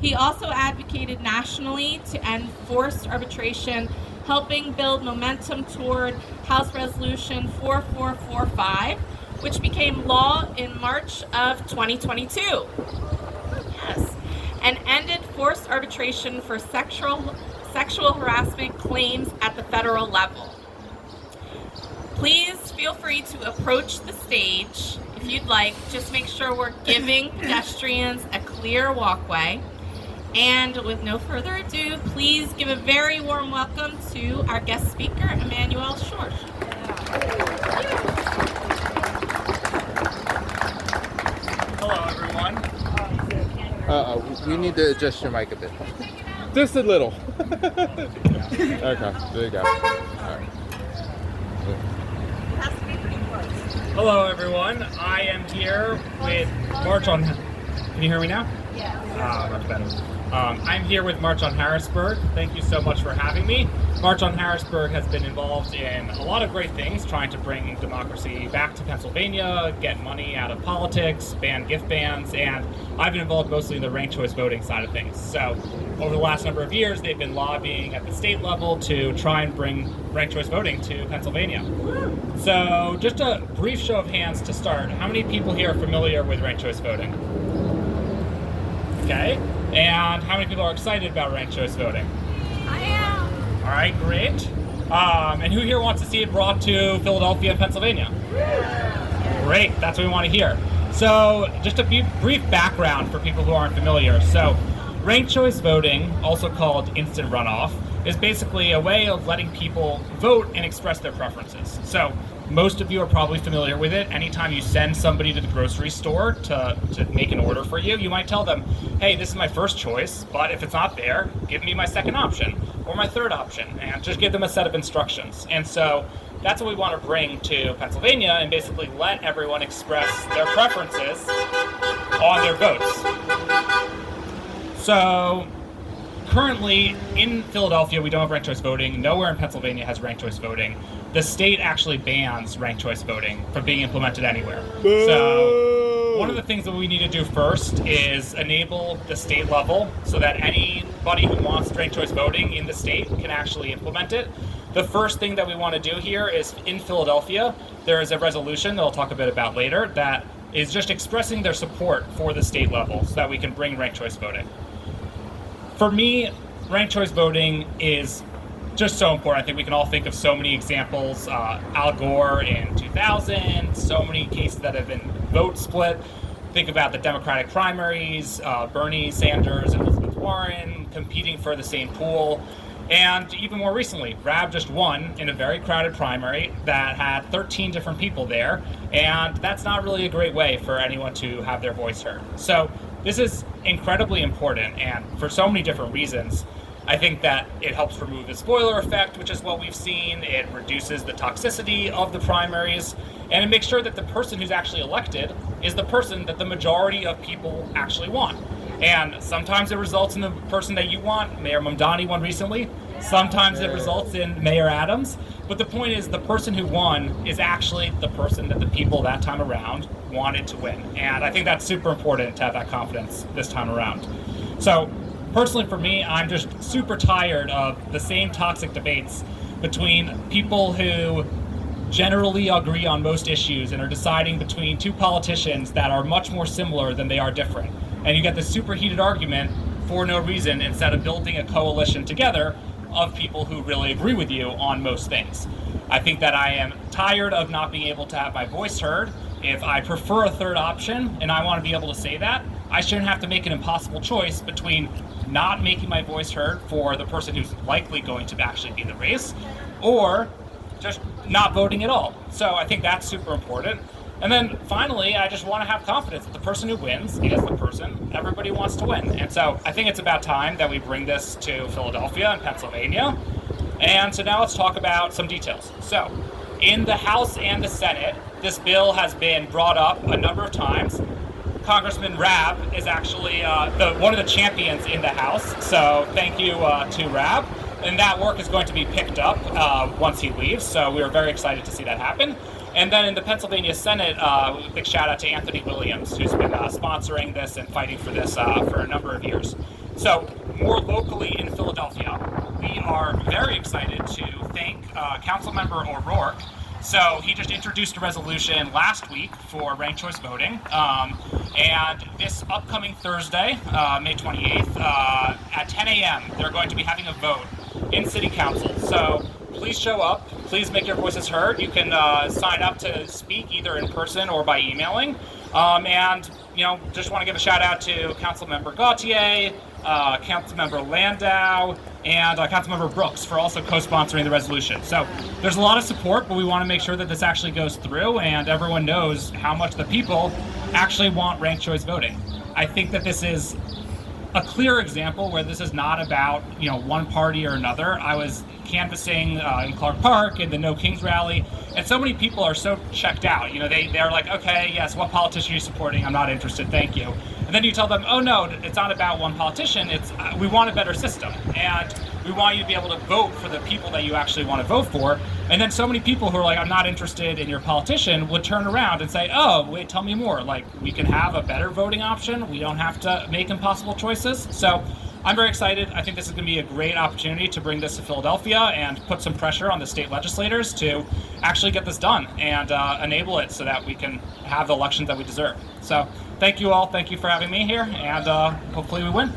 He also advocated nationally to end forced arbitration, helping build momentum toward House Resolution 4445, which became law in March of 2022. Yes, and ended forced arbitration for sexual harassment claims at the federal level. Please feel free to approach the stage if you'd like. Just make sure we're giving pedestrians a clear walkway. And with no further ado, please give a very warm welcome to our guest speaker, Emanuel Schorsch. Hello, everyone. We need to adjust your mic a bit. Just a little. Okay, there you go. All right. Hello, everyone. I am here with March on... Can you hear me now? Yes. Much better. I'm here with March on Harrisburg. Thank you so much for having me. March on Harrisburg has been involved in a lot of great things, trying to bring democracy back to Pennsylvania, get money out of politics, ban gift bans, and I've been involved mostly in the ranked choice voting side of things. So over the last number of years, they've been lobbying at the state level to try and bring ranked choice voting to Pennsylvania. So just a brief show of hands to start. How many people here are familiar with ranked choice voting? Okay. And how many people are excited about ranked choice voting? I am. All right, great. And who here wants to see it brought to Philadelphia and Pennsylvania? Great, that's what we want to hear. So just a brief background for people who aren't familiar. So ranked choice voting, also called instant runoff, is basically a way of letting people vote and express their preferences. So most of you are probably familiar with it. Anytime you send somebody to the grocery store to make an order for you, you might tell them, hey, this is my first choice, but if it's not there, give me my second option or my third option, and just give them a set of instructions. And so that's what we want to bring to Pennsylvania and basically let everyone express their preferences on their votes. So currently in Philadelphia, we don't have ranked choice voting. Nowhere in Pennsylvania has ranked choice voting. The state actually bans ranked choice voting from being implemented anywhere. So one of the things that we need to do first is enable the state level so that anybody who wants ranked choice voting in the state can actually implement it. The first thing that we want to do here is in Philadelphia, there is a resolution that I'll talk a bit about later that is just expressing their support for the state level so that we can bring ranked choice voting. For me, ranked choice voting is just so important. I think we can all think of so many examples. Al Gore in 2000, so many cases that have been vote split. Think about the Democratic primaries, Bernie Sanders and Elizabeth Warren competing for the same pool. And even more recently, Rab just won in a very crowded primary that had 13 different people there. And that's not really a great way for anyone to have their voice heard. So this is incredibly important, and for so many different reasons. I think that it helps remove the spoiler effect, which is what we've seen. It reduces the toxicity of the primaries, and it makes sure that the person who's actually elected is the person that the majority of people actually want. And sometimes it results in the person that you want. Mayor Mamdani won recently. Sometimes it results in Mayor Adams. But the point is, the person who won is actually the person that the people that time around wanted to win. And I think that's super important to have that confidence this time around. So personally for me, I'm just super tired of the same toxic debates between people who generally agree on most issues and are deciding between two politicians that are much more similar than they are different. And you get this super heated argument for no reason instead of building a coalition together of people who really agree with you on most things. I think that I am tired of not being able to have my voice heard. If I prefer a third option and I want to be able to say that, I shouldn't have to make an impossible choice between not making my voice heard for the person who's likely going to actually be in the race, or just not voting at all. So I think that's super important. And then finally, I just want to have confidence that the person who wins is the person everybody wants to win. And so I think it's about time that we bring this to Philadelphia and Pennsylvania. And so now let's talk about some details. So in the House and the Senate, this bill has been brought up a number of times. Congressman Rab is actually one of the champions in the House. So thank you to Rab. And that work is going to be picked up once he leaves. So we are very excited to see that happen. And then in the Pennsylvania Senate, big shout out to Anthony Williams, who's been sponsoring this and fighting for this for a number of years. So more locally in Philadelphia, we are very excited to thank Councilmember O'Rourke. So he just introduced a resolution last week for ranked choice voting, and this upcoming Thursday, May 28th, at 10 a.m., they're going to be having a vote in City Council. So please show up, please make your voices heard. You can sign up to speak either in person or by emailing. And just want to give a shout out to Councilmember Gautier, Councilmember Landau, and Councilmember Brooks for also co-sponsoring the resolution. So there's a lot of support, but we want to make sure that this actually goes through and everyone knows how much the people actually want ranked choice voting. I think that this is a clear example where this is not about one party or another. I was canvassing in Clark Park in the No Kings rally, and so many people are so checked out. They're like, okay, yes, what politician are you supporting? I'm not interested, thank you. And then you tell them, oh no, it's not about one politician. It's we want a better system, and we want you to be able to vote for the people that you actually want to vote for. And then so many people who are like, I'm not interested in your politician, would turn around and say, oh, wait, tell me more. Like, we can have a better voting option. We don't have to make impossible choices. So I'm very excited. I think this is going to be a great opportunity to bring this to Philadelphia and put some pressure on the state legislators to actually get this done and enable it so that we can have the elections that we deserve. So thank you all. Thank you for having me here, and hopefully we win.